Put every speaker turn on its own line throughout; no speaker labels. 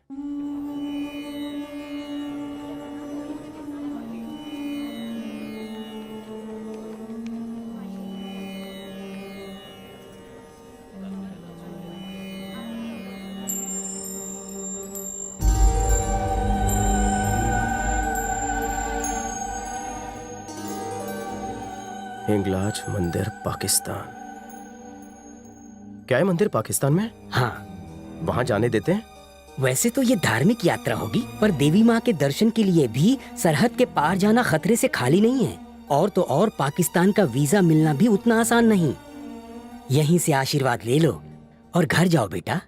हिंगलाज मंदिर पाकिस्तान। क्या है मंदिर पाकिस्तान में?
हाँ,
वहां जाने देते हैं?
वैसे तो ये धार्मिक यात्रा होगी, पर देवी माँ के दर्शन के लिए भी सरहद के पार जाना खतरे से खाली नहीं है। और तो और पाकिस्तान का वीजा मिलना भी उतना आसान नहीं। यहीं से आशीर्वाद ले लो और घर जाओ बेटा।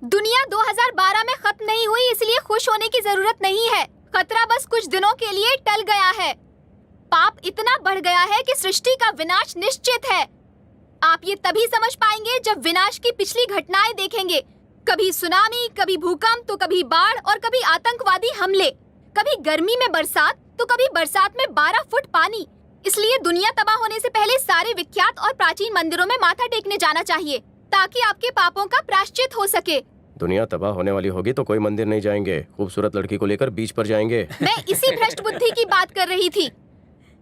दुनिया 2012 में खत्म नहीं हुई, इसलिए खुश होने की जरूरत नहीं है। खतरा बस कुछ दिनों के लिए टल गया है। पाप इतना बढ़ गया है कि सृष्टि का विनाश निश्चित है। आप ये तभी समझ पाएंगे जब विनाश की पिछली घटनाएं देखेंगे। कभी सुनामी, कभी भूकंप, तो कभी बाढ़ और कभी आतंकवादी हमले। कभी गर्मी में बरसात तो कभी बरसात में 12 फुट पानी। इसलिए दुनिया तबाह होने से पहले सारे विख्यात और प्राचीन मंदिरों में माथा टेकने जाना चाहिए, ताकि आपके पापों का प्रायश्चित हो सके।
दुनिया तबाह होने वाली होगी तो कोई मंदिर नहीं जाएंगे, खूबसूरत लड़की को लेकर बीच पर जाएंगे।
मैं इसी भ्रष्ट बुद्धि की बात कर रही थी।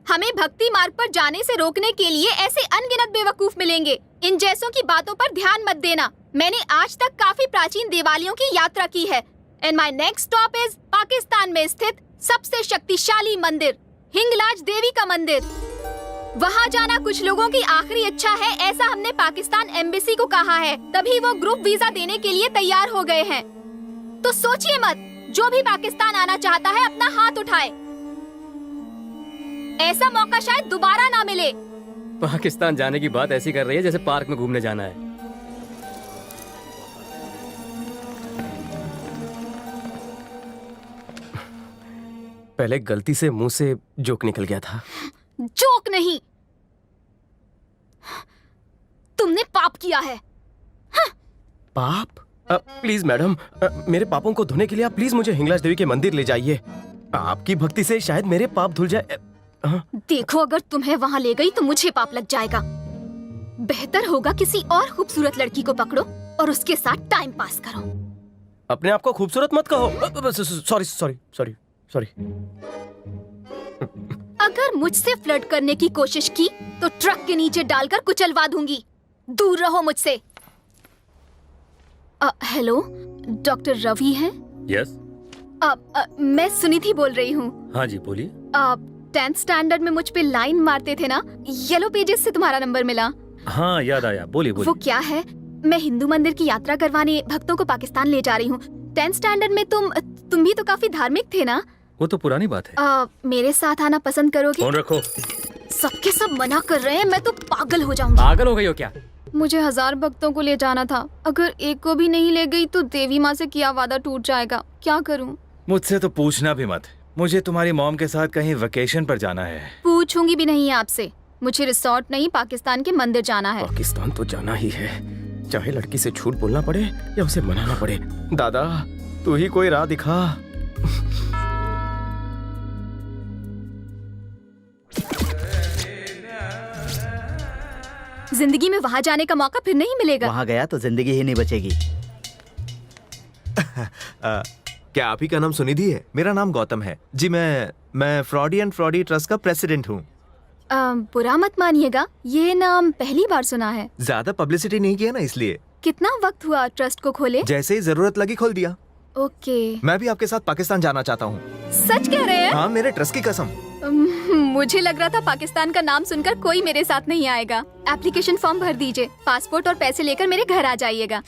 हमें भक्ति मार्ग पर जाने से रोकने के लिए ऐसे अनगिनत बेवकूफ मिलेंगे। इन जैसों की बातों पर ध्यान मत देना। मैंने आज तक काफी प्राचीन देवालयों की यात्रा की है। And my next stop is Pakistan में स्थित सबसे शक्तिशाली मंदिर, हिंगलाज देवी का मंदिर। वहाँ जाना कुछ लोगों की आखिरी इच्छा है, ऐसा हमने पाकिस्तान एम्बेसी को कहा है। तभी वो ग्रुप वीजा देने के लिए तैयार हो गए हैं। तो सोचिए मत, जो भी पाकिस्तान आना चाहता है अपना हाथ उठाए। ऐसा मौका शायद दोबारा ना मिले।
पाकिस्तान जाने की बात ऐसी कर रही है जैसे पार्क में घूमने जाना है।
पहले गलती से मुंह से जोक निकल गया था।
जोक नहीं, तुमने पाप किया है।
पाप? प्लीज मैडम, मेरे पापों को धोने के लिए आप प्लीज मुझे हिंगलाज देवी के मंदिर ले जाइए। आपकी भक्ति से शायद मेरे पाप धुल जाए।
देखो, अगर तुम्हें वहाँ ले गई तो मुझे पाप लग जाएगा। बेहतर होगा किसी और खूबसूरत लड़की को पकड़ो और उसके साथ टाइम पास करो।
अपने आप को खूबसूरत मत कहो। Sorry sorry sorry sorry.
अगर मुझसे फ्लर्ट करने की कोशिश की तो ट्रक के नीचे डालकर कुचलवा दूंगी। दूर रहो मुझसे। हेलो, डॉक्टर रवि हैं?
यस।
मैं सुनिधि बोल रही हूँ।
हाँ जी, बोलिए।
10th स्टैंडर्ड में मुझ पे लाइन मारते थे ना, येलो पेजेस से तुम्हारा नंबर मिला।
हाँ, याद आया, बोलिए बोलिए।
वो क्या है, मैं हिंदू मंदिर की यात्रा करवाने भक्तों को पाकिस्तान ले जा रही हूँ। 10th स्टैंडर्ड में तुम भी तो काफी धार्मिक थे ना?
वो तो पुरानी बात है।
मेरे साथ आना पसंद करोगे?
फोन रखो।
सबके सब मना कर रहे हैं, मैं तो पागल हो जाऊंगी।
पागल हो गई हो क्या?
मुझे 1000 भक्तों को ले जाना था। अगर एक को भी नहीं ले गई तो देवी माँ से किया वादा टूट जाएगा। क्या करूँ?
मुझसे तो पूछना भी मत। मुझे तुम्हारी मॉम के साथ कहीं वेकेशन पर जाना है।
पूछूंगी भी नहीं आपसे। मुझे रिसोर्ट नहीं, पाकिस्तान के मंदिर जाना है।
पाकिस्तान तो जाना ही है, चाहे लड़की से झूठ बोलना पड़े या उसे मनाना पड़े। दादा, तू ही कोई राह दिखा।
जिंदगी में वहाँ जाने का मौका फिर नहीं मिलेगा।
वहाँ गया तो जिंदगी ही नहीं बचेगी।
क्या आप ही का नाम सुनिधि है? मेरा नाम गौतम है जी। मैं फ्रॉडी एंड फ्रॉडी ट्रस्ट का प्रेसिडेंट हूँ।
बुरा मत मानिएगा, ये नाम पहली बार सुना है।
ज्यादा पब्लिसिटी नहीं किया ना, इसलिए।
कितना वक्त हुआ ट्रस्ट को खोले?
जैसे ही जरूरत लगी खोल दिया।
ओके।
मैं भी आपके साथ पाकिस्तान जाना चाहता हूँ।
सच कह रहे हैं?
हाँ, मेरे ट्रस्ट की कसम।
मुझे लग रहा था पाकिस्तान का नाम सुनकर कोई मेरे साथ नहीं आएगा। एप्लीकेशन फॉर्म भर दीजिए, पासपोर्ट और पैसे लेकर मेरे घर आ जाइएगा।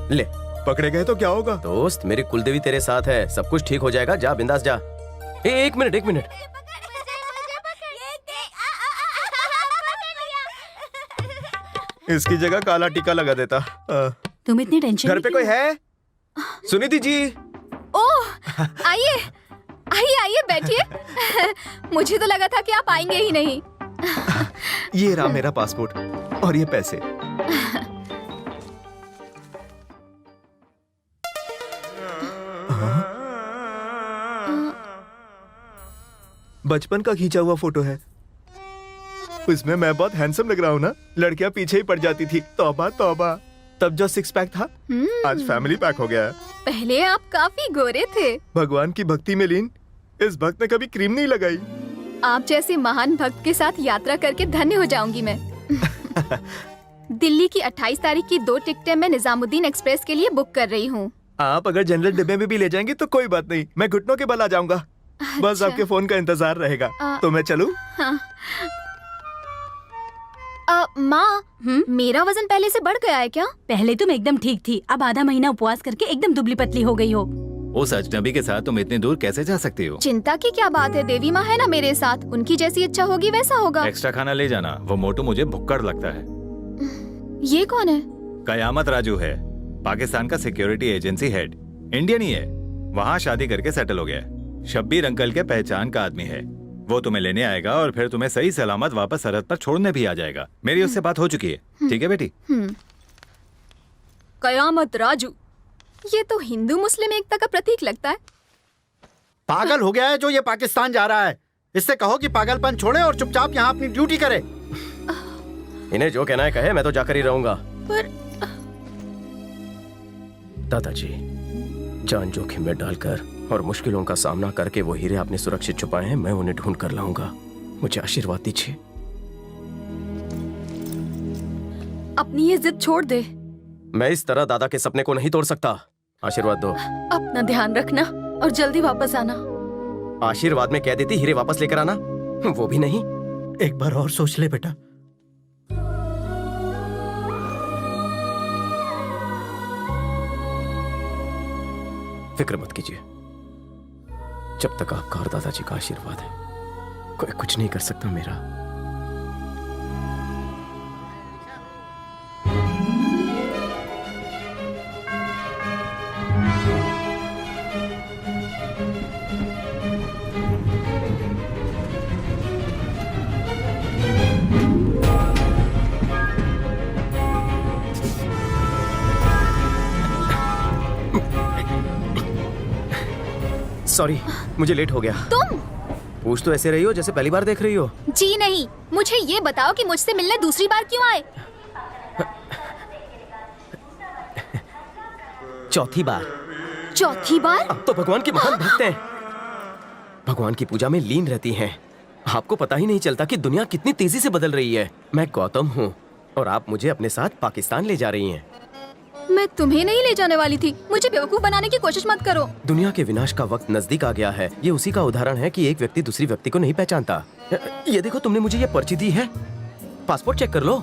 ले,
पकड़े गए तो क्या होगा?
दोस्त, मेरी कुलदेवी तेरे साथ है, सब कुछ ठीक हो जाएगा। जा बिंदास जा। एक मिनट।
इसकी जगह काला टीका लगा देता।
तुम इतनी टेंशन
घर पे कोई है? सुनिधि जी।
ओह, आइए बैठिए। मुझे तो लगा था कि आप आएंगे ही नहीं।
ये रहा मेरा पासपोर्ट और ये पैसे। बचपन का खींचा हुआ फोटो है। उसमें मैं बहुत हैंडसम लग रहा हूँ ना, लड़कियाँ पीछे ही पड़ जाती थी। तौबा तौबा। तब जो 6 पैक था आज फैमिली पैक हो गया है।
पहले आप काफी गोरे थे।
भगवान की भक्ति में लीन इस भक्त ने कभी क्रीम नहीं लगाई।
आप जैसे महान भक्त के साथ यात्रा करके धन्य हो जाऊंगी मैं। दिल्ली की 28 तारीख की 2 टिकटें मैं निजामुद्दीन एक्सप्रेस के लिए बुक कर रही हूँ।
आप अगर जनरल डिब्बे में भी ले जाएंगे तो कोई बात नहीं, मैं घुटनों के बल आ जाऊंगा। बस
अच्छा।
आपके फोन का इंतजार रहेगा। तो मैं चलूं?
हाँ। माँ, मेरा वजन पहले से बढ़ गया है क्या?
पहले तुम एकदम ठीक थी, अब आधा महीना उपवास करके एकदम दुबली पतली हो गई हो।
उस अजनबी के साथ तुम इतनी दूर कैसे जा सकती हो?
चिंता की क्या बात है, देवी माँ है ना मेरे साथ, उनकी जैसी इच्छा होगी वैसा होगा।
एक्स्ट्रा खाना ले जाना, वो मोटू मुझे भुक्कड़ लगता है।
ये कौन है?
कयामत राजू है, पाकिस्तान का सिक्योरिटी एजेंसी हेड, इंडियन ही है, वहाँ शादी करके सेटल हो गया है। शब्बीर अंकल के पहचान का आदमी है, वो तुम्हें लेने आएगा और फिर तुम्हें सही सलामत वापस सरहद पर छोड़ने भी आ जाएगा। मेरी उससे बात हो चुकी है, ठीक है बेटी?
कयामत राजू, ये तो हिंदू मुस्लिम एकता का प्रतीक लगता है।
पागल हो गया है जो ये पाकिस्तान जा रहा है। इससे कहो कि पागलपन छोड़े और चुपचाप यहाँ अपनी ड्यूटी करे।
इन्हें जो कहना है कहे, मैं तो जाकर ही रहूंगा।
पर
दादाजी, जान जोखिम में डालकर और मुश्किलों का सामना करके वो हीरे आपने सुरक्षित छुपाए हैं, मैं उन्हें ढूंढ कर लाऊंगा। मुझे आशीर्वाद दीजिए।
अपनी ये जिद छोड़ दे।
मैं इस तरह दादा के सपने को नहीं तोड़ सकता। आशीर्वाद दो।
अपना ध्यान रखना और जल्दी वापस आना।
आशीर्वाद में कह देती हीरे वापस लेकर आना, वो भी नहीं।
एक बार और सोच ले बेटा।
फिक्र मत कीजिए, जब तक आपका और दादाजी का आशीर्वाद है कोई कुछ नहीं कर सकता मेरा। सॉरी, मुझे लेट हो गया।
तुम
पूछ तो ऐसे रही हो जैसे पहली बार देख रही हो।
जी नहीं, मुझे ये बताओ कि मुझसे मिलने दूसरी बार क्यों आए?
चौथी बार।
चौथी बार?
आप तो भगवान की महान भक्त हैं। भगवान की पूजा में लीन रहती हैं। आपको पता ही नहीं चलता कि दुनिया कितनी तेजी से बदल रही है। मैं गौतम हूँ और आप मुझे अपने साथ पाकिस्तान ले जा रही हैं।
मैं तुम्हें नहीं ले जाने वाली थी। मुझे बेवकूफ बनाने की कोशिश मत करो।
दुनिया के विनाश का वक्त नजदीक आ गया है। ये उसी का उदाहरण है कि एक व्यक्ति दूसरी व्यक्ति को नहीं पहचानता। ये देखो, तुमने मुझे ये पर्ची दी है, पासपोर्ट चेक कर लो।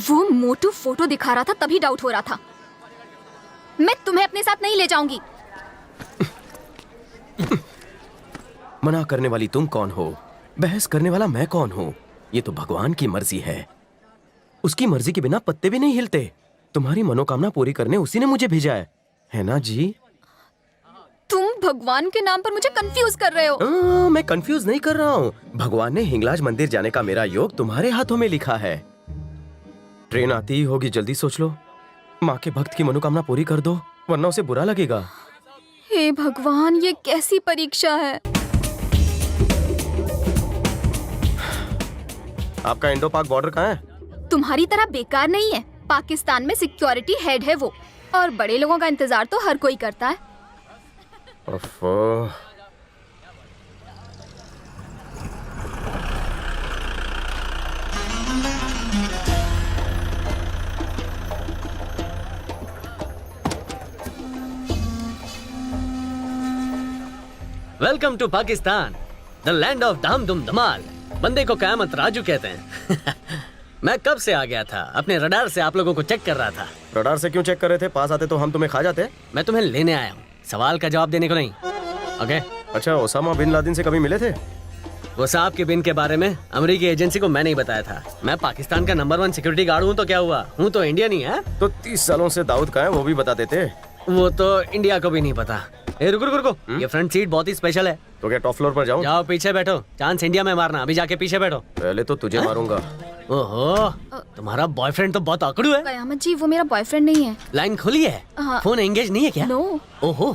वो मोटू फोटो दिखा रहा था तभी डाउट हो रहा था। मैं तुम्हें अपने साथ नहीं ले जाऊंगी।
मना करने वाली तुम कौन हो? बहस करने वाला मैं कौन हूँ? ये तो भगवान की मर्जी है। उसकी मर्जी के बिना पत्ते भी नहीं हिलते। तुम्हारी मनोकामना पूरी करने उसी ने मुझे भेजा है ना जी?
तुम भगवान के नाम पर मुझे कंफ्यूज कर रहे हो।
मैं कंफ्यूज नहीं कर रहा हूँ। भगवान ने हिंगलाज मंदिर जाने का मेरा योग तुम्हारे हाथों में लिखा है। ट्रेन आती ही होगी, जल्दी सोच लो। माँ के भक्त की मनोकामना पूरी कर दो, वरना उसे बुरा लगेगा।
हे भगवान, ये कैसी परीक्षा है।
आपका इंडो पाक बॉर्डर कहाँ है?
तुम्हारी तरह बेकार नहीं है। पाकिस्तान में सिक्योरिटी हेड है वो, और बड़े लोगों का इंतजार तो हर कोई करता है।
ओफो।
Welcome to Pakistan, the land of धाम धूम धमाल। बंदे को कयामत राजू कहते हैं। मैं कब से आ गया था, अपने रडार से आप लोगों को चेक कर रहा था।
रडार से क्यों चेक कर रहे थे? पास आते तो हम तुम्हें खा जाते।
मैं तुम्हें लेने आया हूँ, सवाल का जवाब देने को नहीं। ओके?
अच्छा, ओसामा बिन लादेन से कभी मिले थे?
वो साहब के बिन के बारे में अमेरिकी एजेंसी को मैं नहीं बताया था। मैं पाकिस्तान का नंबर 1 सिक्योरिटी गार्ड हूँ तो क्या हुआ, हूँ तो इंडियन ही है।
तो 30 सालों से दाऊद का है, वो भी बता देते।
वो तो इंडिया को भी नहीं पता। ए रुको रुको रुको, ये फ्रंट सीट बहुत ही स्पेशल है।
तो क्या टॉप फ्लोर पर जाऊं?
जाओ पीछे बैठो, चांस इंडिया में मारना। अभी जाके पीछे बैठो।
पहले तो तुझे मारूंगा।
ओहो, तुम्हारा बॉयफ्रेंड तो बहुत आकड़ू है।
कयामत जी, वो मेरा बॉयफ्रेंड नहीं है।
लाइन खुली है?
हाँ।
फोन एंगेज नहीं है क्या?
नो।
ओहो,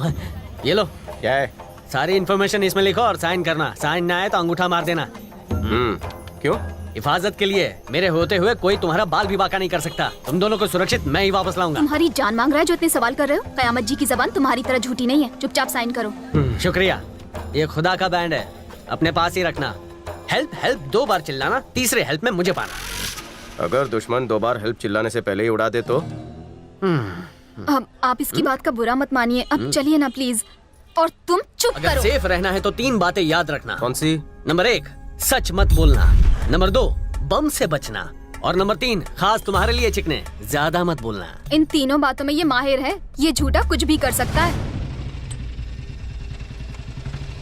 ये लो,
क्या है?
सारी इन्फॉर्मेशन इसमें लिखो और साइन करना। साइन ना आए तो अंगूठा मार देना।
क्यों?
हिफाजत के लिए। मेरे होते हुए कोई तुम्हारा बाल भी बांका नहीं कर सकता। तुम दोनों को सुरक्षित मैं ही वापस लाऊंगा।
तुम्हारी जान मांग रहा है जो इतने सवाल कर रहे हो? कयामत जी की जबान तुम्हारी तरह झूठी नहीं है। चुपचाप साइन करो।
शुक्रिया। ये खुदा का बैंड है, अपने पास ही रखना। हेल्प हेल्प 2 बार चिल्लाना, तीसरे हेल्प में मुझे पाना।
अगर दुश्मन 2 बार हेल्प चिल्लाने से पहले ही उड़ा दे तो?
अब आप इसकी बात का बुरा मत मानिए। अब चलिए ना प्लीज। और तुम चुप
अगर
करो।
सेफ रहना है तो 3 बातें याद रखना।
कौन सी?
नंबर 1, सच मत बोलना। नंबर 2, बम से बचना। और नंबर 3, खास तुम्हारे लिए चिकने, ज्यादा मत बोलना।
इन तीनों बातों में ये माहिर है। ये झूठा कुछ भी कर सकता है।